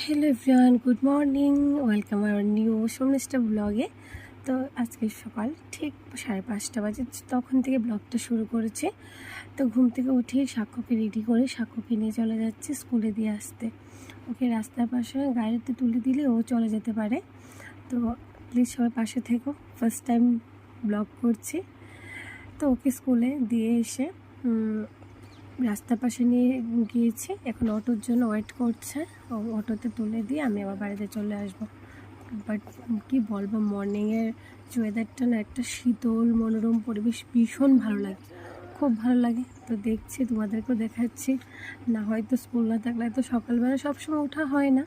Hello everyone, good morning, welcome our new সোমনিস্টার ব্লগে। তো আজকে সকাল ঠিক 5:30 বাজে, তখন থেকে ব্লগটা শুরু করেছি। তো ঘুম থেকে উঠে সাক্ষ্যকে রেডি করে সাক্ষ্যকে নিয়ে চলে যাচ্ছি স্কুলে দিয়ে আসতে। ওকে রাস্তার পাশে গাড়িতে তুলে দিলে ও চলে যেতে পারে। তো প্লিজ সবাই পাশে থেকো, ফার্স্ট টাইম ব্লগ করছি। তো ওকে স্কুলে দিয়ে এসে রাস্তার পাশে নিয়ে গিয়েছি, এখন অটোর জন্য ওয়েট করছে। অটোতে তুলে দিয়ে আমি আবার বাড়িতে চলে আসবো। বাট কি বলবো, মর্নিংয়ের ওয়েদারটা না, একটা শীতল মনোরম পরিবেশ, ভীষণ ভালো লাগে, খুব ভালো লাগে। তো দেখছি, তোমাদেরকেও দেখাচ্ছি। না হয়তো স্কুল না থাকলে তো সকালবেলা সবসময় ওঠা হয় না।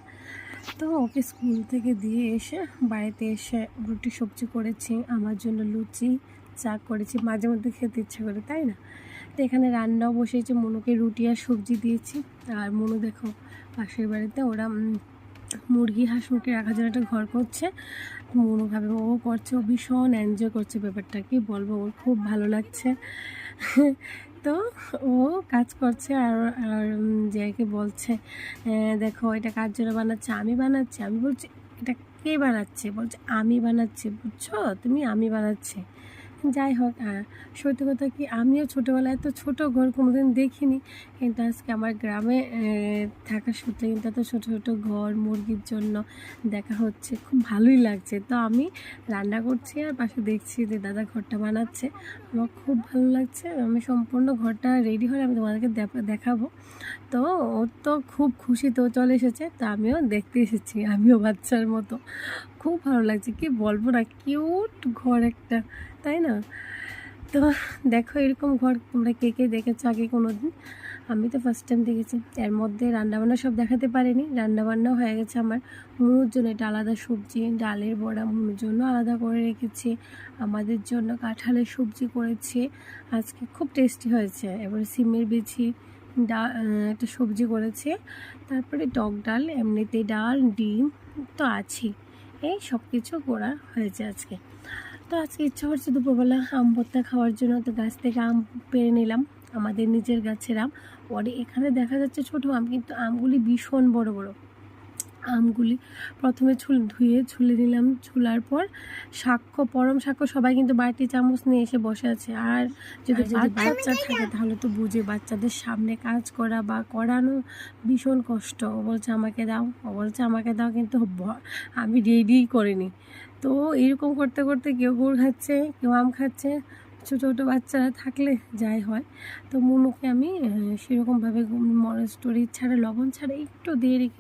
তো ওকে স্কুল থেকে দিয়ে এসে বাড়িতে এসে রুটি সবজি করেছি, আমার জন্য লুচি চা করেছি, মাঝে মধ্যে খেতে ইচ্ছে করে, তাই না? তো এখানে রান্নাও বসেছে, মনুকে রুটি আর সবজি দিয়েছি। আর মনু দেখো পাশের বাড়িতে ওরা মুরগি হাঁস মুরগি রাখার জন্য একটা ঘর করছে। মনু ভাবে ও করছে, ও ভীষণ এনজয় করছে ব্যাপারটা, কি বলবো, ওর খুব ভালো লাগছে। তো ও কাজ করছে আর আর যাকে বলছে, দেখো এটা কার জন্য বানাচ্ছে, আমি বানাচ্ছি। আমি বলছি এটা কে বানাচ্ছে, বলছে আমি বানাচ্ছি, বুঝছো তুমি, আমি বানাচ্ছি। যাই হোক, সত্যি কথা কি, আমিও ছোটোবেলায় তো ছোটো ঘর কোনোদিন দেখিনি, কিন্তু আজকে আমার গ্রামে থাকা সূত্রে কিন্তু এত ছোটো ছোটো ঘর মুরগির জন্য দেখা হচ্ছে, খুব ভালোই লাগছে। তো আমি রান্না করছি আর পাশে দেখছি যে দাদা ঘরটা বানাচ্ছে, আমার খুব ভালো লাগছে। আমি সম্পূর্ণ ঘরটা রেডি হলে আমি তোমাদেরকে দেখাবো। তো ওর তো খুব খুশি, তো চলে এসেছে, তো আমিও দেখতে এসেছি, আমিও বাচ্চার মতো। খুব ভালো লাগছে, কি বলবো না, কিউট ঘর একটা, তাই না? তো দেখো, এরকম ঘর তোমরা কে কে দেখেছো আগে কোনো দিন? আমি তো ফার্স্ট টাইম দেখেছি। এর মধ্যে রান্নাবান্না সব দেখাতে পারিনি, রান্নাবান্নাও হয়ে গেছে আমার। মনুর জন্য এটা আলাদা সবজি, ডালের বড়া মনুর জন্য আলাদা করে রেখেছি, আমাদের জন্য কাঁঠালের সবজি করেছি আজকে, খুব টেস্টি হয়েছে। এবার সিমের বিচি একটা সবজি করেছে, তারপরে টক ডাল, এমনিতে ডাল ডিম তো আছেই, এই সব কিছু করা হয়েছে আজকে। তো আজকে ইচ্ছা করছে দুপুরবেলা আম ভর্তা খাওয়ার জন্য, তো গাছ থেকে আম পেড়ে নিলাম, আমাদের নিজের গাছের আম। পরে এখানে দেখা যাচ্ছে ছোটো আম, কিন্তু আমগুলি ভীষণ বড় বড়। আমগুলি প্রথমে ধুয়ে ছুলে নিলাম, ছুলার পর পরম সাক্ষ্য সবাই কিন্তু বাটি চামচ নিয়ে এসে বসে আছে। আর যদি বাচ্চা থাকে তাহলে তো বুঝে, বাচ্চাদের সামনে কাজ করা বা করানো ভীষণ কষ্ট। ও বলছে আমাকে দাও, ও বলছে আমাকে দাও, কিন্তু আমি রেডিই করিনি। তো এরকম করতে করতে কেউ গুড় খাচ্ছে, কেউ আম খাচ্ছে, ছোটো ছোটো বাচ্চারা থাকলে যাই হয়। তো মনুকে আমি সেরকমভাবে মরিচ টরিচ ছাড়া, লবণ ছাড়া একটু দিয়ে রেখে